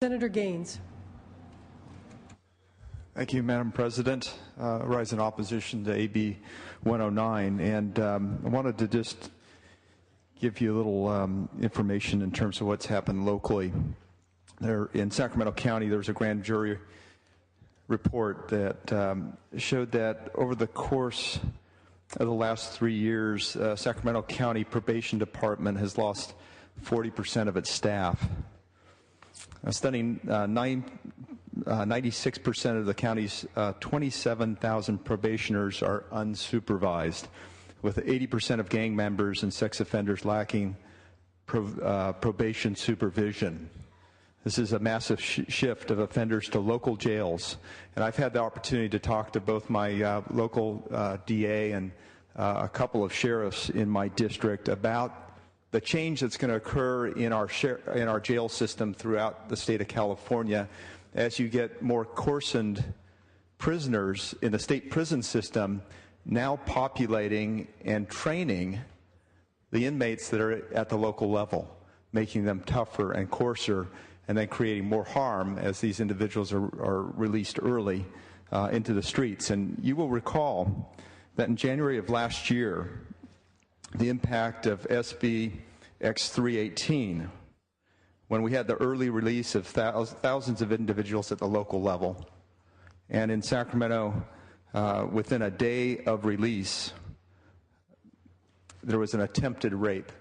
Senator Gaines. Thank you, Madam President. I rise in opposition to AB 109, and I wanted to just give you a little information in terms of what's happened locally. There in Sacramento County, there was a grand jury report that showed that over the course of the last 3 years, Sacramento County Probation Department has lost 40% of its staff. Studying 96% of the county's 27,000 probationers are unsupervised, with 80% of gang members and sex offenders lacking probation supervision. This is a massive shift of offenders to local jails, and I've had the opportunity to talk to both my local DA and a couple of sheriffs in my district about the change that's going to occur in our jail system throughout the state of California as you get more coarsened prisoners in the state prison system now populating and training the inmates that are at the local level, making them tougher and coarser, and then creating more harm as these individuals are released early into the streets. And you will recall that in January of last year, the impact of SB X318, when we had the early release of thousands of individuals at the local level. And in Sacramento, within a day of release, there was an attempted rape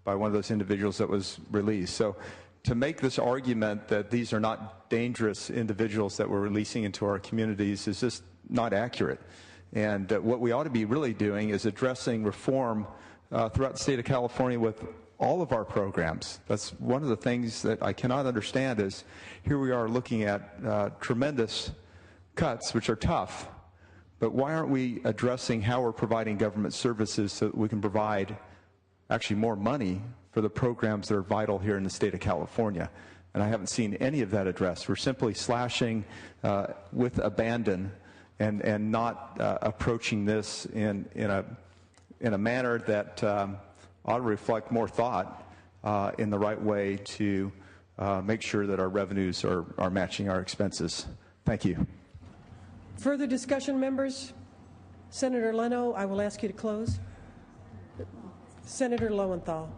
by one of those individuals that was released. So to make this argument that these are not dangerous individuals that we're releasing into our communities is just not accurate. And what we ought to be really doing is addressing reform throughout the state of California with all of our programs. That's one of the things that I cannot understand is here we are looking at tremendous cuts, which are tough, but why aren't we addressing how we're providing government services so that we can provide actually more money for the programs that are vital here in the state of California? And I haven't seen any of that addressed. We're simply slashing with abandon and not approaching this in a manner that ought to reflect more thought in the right way to make sure that our revenues are matching our expenses. Thank you. Further discussion, members? Senator Leno, I will ask you to close. Senator Lowenthal.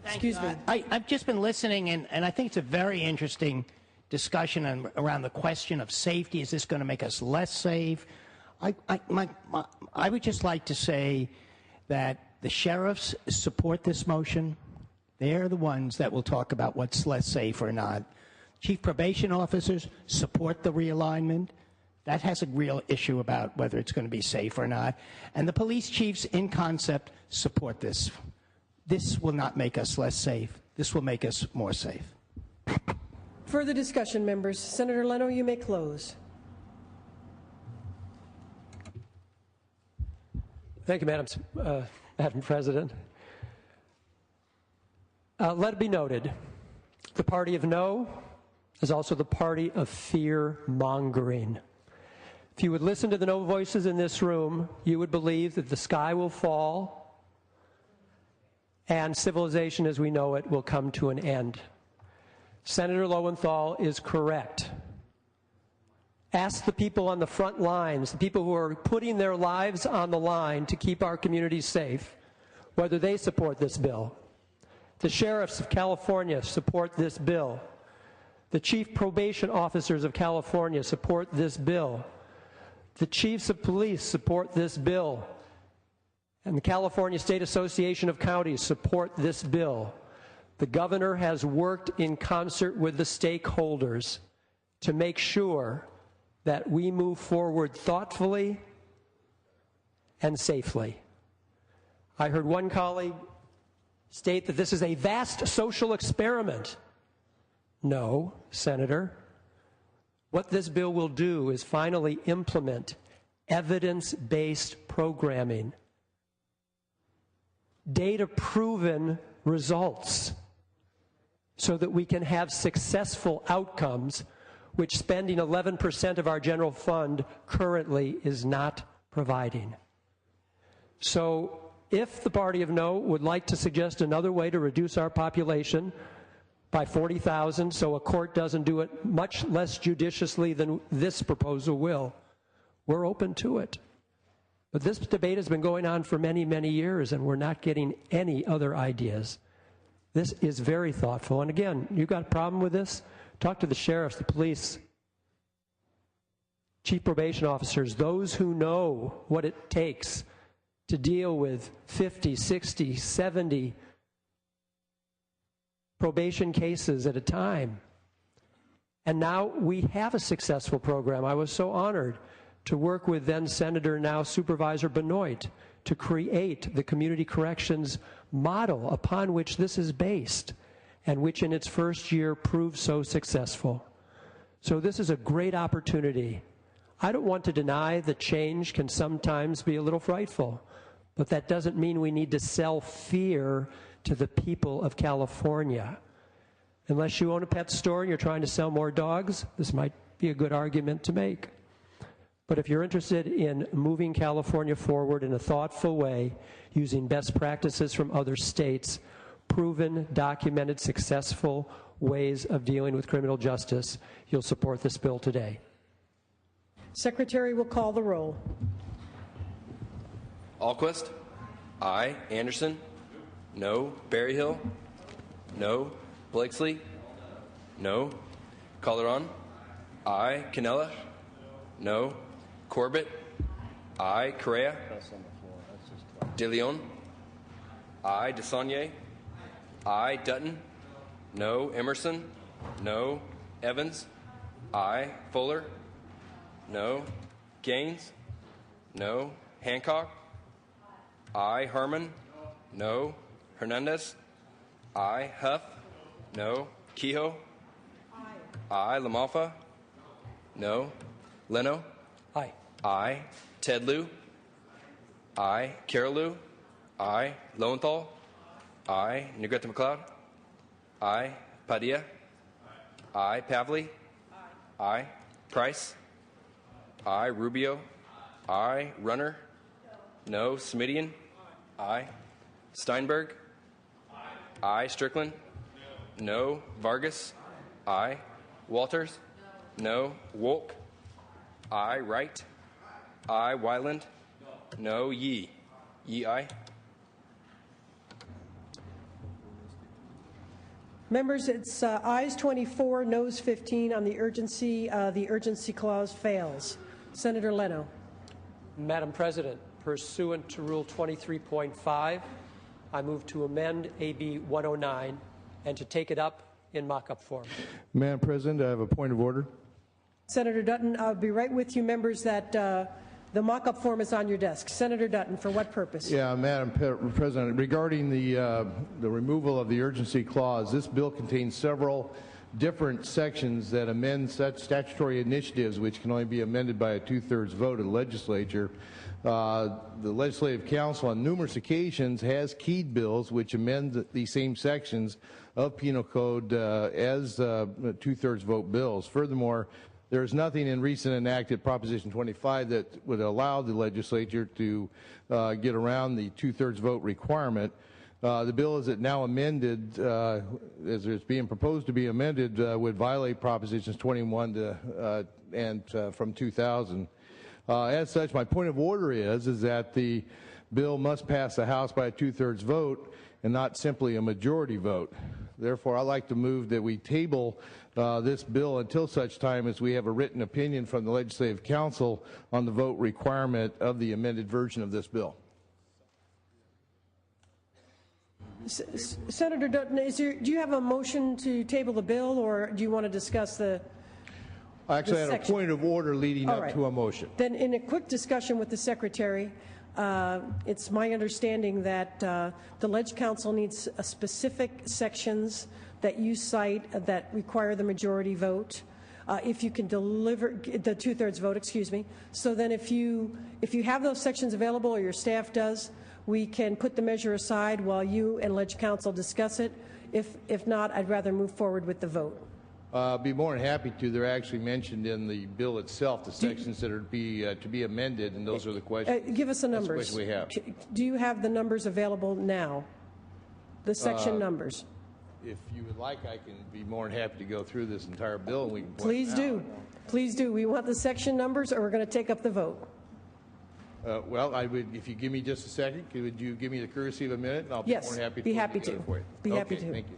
Excuse me. I've just been listening, and I think it's a very interesting discussion around the question of safety. Is this going to make us less safe? I would just like to say that the sheriffs support this motion. They're the ones that will talk about what's less safe or not. Chief probation officers support the realignment. That has a real issue about whether it's going to be safe or not. And the police chiefs in concept support this. This will not make us less safe. This will make us more safe. Further discussion, members? Senator Leno, you may close. Thank you, Madam President. Let it be noted, the party of no is also the party of fear-mongering. If you would listen to the no voices in this room, you would believe that the sky will fall and civilization as we know it will come to an end. Senator Lowenthal is correct. Ask the people on the front lines, the people who are putting their lives on the line to keep our communities safe, whether they support this bill. The sheriffs of California support this bill. The chief probation officers of California support this bill. The chiefs of police support this bill. And the California State Association of Counties support this bill. The governor has worked in concert with the stakeholders to make sure that we move forward thoughtfully and safely. I heard one colleague state that this is a vast social experiment. No, Senator. What this bill will do is finally implement evidence-based programming, data-proven results, so that we can have successful outcomes, which spending 11% of our general fund currently is not providing. So if the party of no would like to suggest another way to reduce our population, by 40,000, so a court doesn't do it much less judiciously than this proposal will, we're open to it. But this debate has been going on for many, many years, and we're not getting any other ideas. This is very thoughtful. And again, you got a problem with this? Talk to the sheriffs, the police, chief probation officers, those who know what it takes to deal with 50, 60, 70 probation cases at a time. And now we have a successful program. I was so honored to work with then Senator, now Supervisor Benoit, to create the community corrections model upon which this is based, and which in its first year proved so successful. So this is a great opportunity. I don't want to deny that change can sometimes be a little frightful, but that doesn't mean we need to sell fear to the people of California. Unless you own a pet store and you're trying to sell more dogs, this might be a good argument to make. But if you're interested in moving California forward in a thoughtful way, using best practices from other states, proven, documented, successful ways of dealing with criminal justice, you'll support this bill today. Secretary will call the roll. Alquist? Aye. Anderson? No. Berryhill? No. Blakesley? No. Calderon? Aye. Canella? No. Corbett? Aye. Correa? De Leon? Aye. DeSaulnier? Aye. Dutton? No. Emerson? No. Evans? Aye. Fuller? No. Gaines? No. Hancock? Aye. Herman? No. Hernandez? Aye. Huff? No. Kehoe? Aye. LaMalfa? No. Leno? Aye. Aye. Ted Lieu? Aye. Carol Lieu? Aye. Lowenthal? Aye. Negrete McLeod? Aye. Padilla? Aye. Pavley? Aye. Price? Aye. Rubio? Aye. Runner? No. Smidian? Aye. Steinberg? Aye. Strickland? No. Vargas? Aye. Walters? No. Wolk? Aye. Wright? Aye. Wyland? No. Yee? Yee, aye. Members, it's ayes 24, noes 15 on the urgency. The urgency clause fails. Senator Leno. Madam President, pursuant to Rule 23.5, I move to amend AB 109 and to take it up in mock-up form. Madam President, I have a point of order. Senator Dutton, I'll be right with you, members, that the mock-up form is on your desk. Senator Dutton, for what purpose? Yeah, Madam President, regarding the removal of the urgency clause, this bill contains several different sections that amend such statutory initiatives which can only be amended by a two-thirds vote of the legislature. The Legislative Council on numerous occasions has keyed bills which amend the same sections of Penal Code as two-thirds vote bills. Furthermore, there is nothing in recent enacted Proposition 25 that would allow the legislature to get around the two-thirds vote requirement. The bill as it now amended, as it's being proposed to be amended, would violate Propositions 21 and from 2000. As such, my point of order is that the bill must pass the House by a two-thirds vote and not simply a majority vote. Therefore, I'd like to move that we table this bill until such time as we have a written opinion from the Legislative Council on the vote requirement of the amended version of this bill. Senator Dutton, do you have a motion to table the bill, or do you want to discuss the I actually had a section? point of order leading All up right. to a motion. Then in a quick discussion with the Secretary, it's my understanding that the Leg Council needs specific sections that you cite that require the majority vote. If you can deliver the two-thirds vote, excuse me. So then if you have those sections available, or your staff does, we can put the measure aside while you and Leg Council discuss it. If not, I'd rather move forward with the vote. Be more than happy to. They're actually mentioned in the bill itself, the sections that are to be amended, and those are the questions. Give us the That's the numbers. question we have. Do you have the numbers available now? The section numbers? if you would like, I can be more than happy to go through this entire bill and we can point Please them do. Please do. We want the section numbers, or we're going to take up the vote. Well, I would, if you give me just a second, would you give me the courtesy of a minute, and I'll be more Yes, than happy to be put it happy together to. for you. Be happy Okay, to. thank you.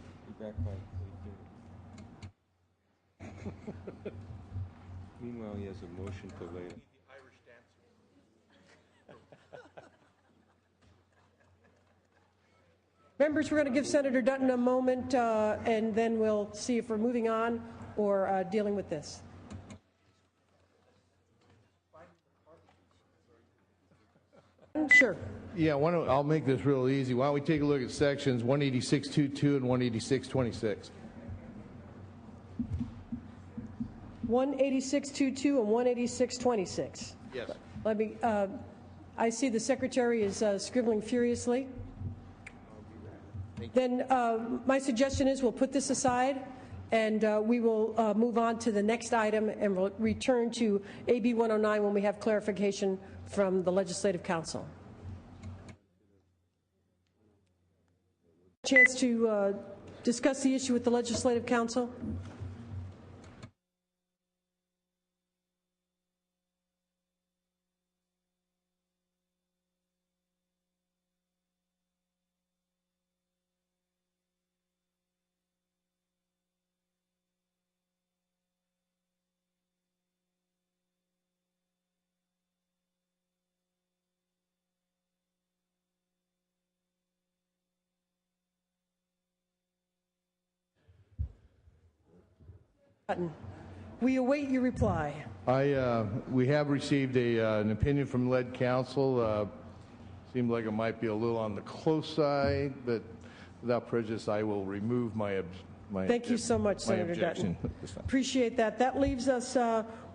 Meanwhile, he has a motion to lay. Members, we're going to give Senator Dutton a moment, and then we'll see if we're moving on or dealing with this. Sure. Yeah, I'll make this real easy. Why don't we take a look at sections 186.22 and 186.26? 186.22 and 186.26. Yes. Let me, I see the secretary is scribbling furiously. Then my suggestion is we'll put this aside, and we will move on to the next item, and we'll return to AB 109 when we have clarification from the Legislative Council. Chance to discuss the issue with the Legislative Council? We await your reply. We have received an opinion from lead counsel. Seemed like it might be a little on the close side, but without prejudice, I will remove my Thank you so much, Senator Dutton. Appreciate that. That leaves us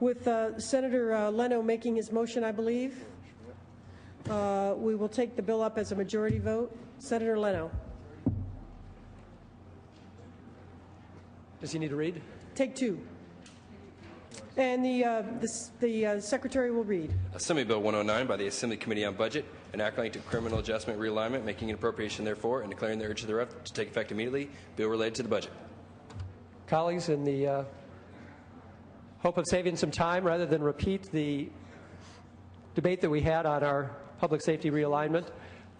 with Senator Leno making his motion, I believe. We will take the bill up as a majority vote. Senator Leno. Does he need to read? Take two. And the secretary will read. Assembly Bill 109 by the Assembly Committee on Budget, enacting to criminal adjustment realignment, making an appropriation therefore, and declaring the urgency thereof to take effect immediately. Bill related to the budget. Colleagues, in the hope of saving some time, rather than repeat the debate that we had on our public safety realignment,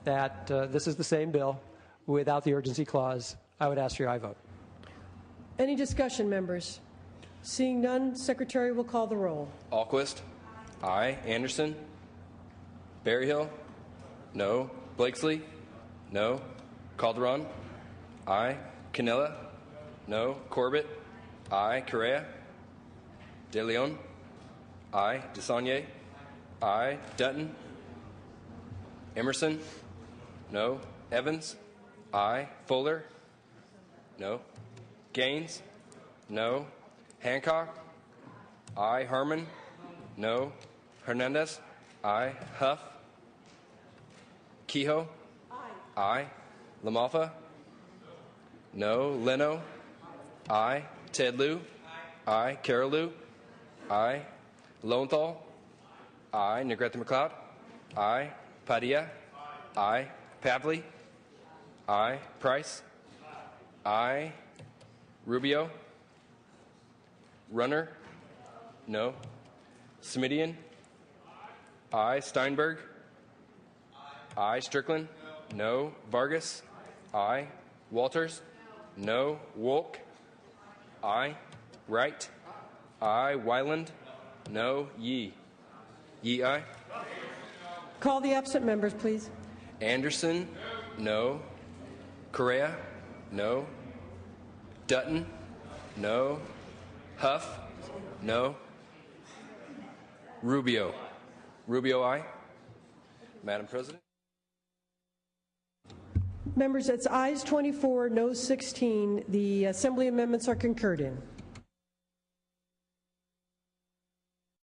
that this is the same bill without the urgency clause, I would ask for your aye vote. Any discussion, members? Seeing none, Secretary will call the roll. Alquist? Aye. Anderson? Berryhill? No. Blakesley? No. Calderon? Aye. Canella? No. Corbett? Aye. Correa? De Leon? Aye. DeSaulnier? Aye. Dutton? Emerson? No. Evans? Aye. Fuller? No. Gaines? No. Hancock? Aye. Herman? No. Hernandez? Aye. Huff? Kehoe? Aye. LaMalfa? No. Leno? Aye. Tedlew? Aye. Carolou? Aye. Lowenthal? Aye. Negrete McLeod? Aye. Padilla? Aye. Pavley? Aye. Price? Aye. Rubio? Runner? No. Smidian? Aye. Steinberg? Aye. Strickland? No. Vargas? Aye. Walters? No. Wolk? Aye. Wright? Aye. Wyland? No. Yee? Yee, aye. Call the absent members, please. Anderson? No. Correa? No. Dutton? No. Huff? No. Rubio? Rubio, aye. Madam President? Members, it's ayes 24, noes 16. The Assembly amendments are concurred in.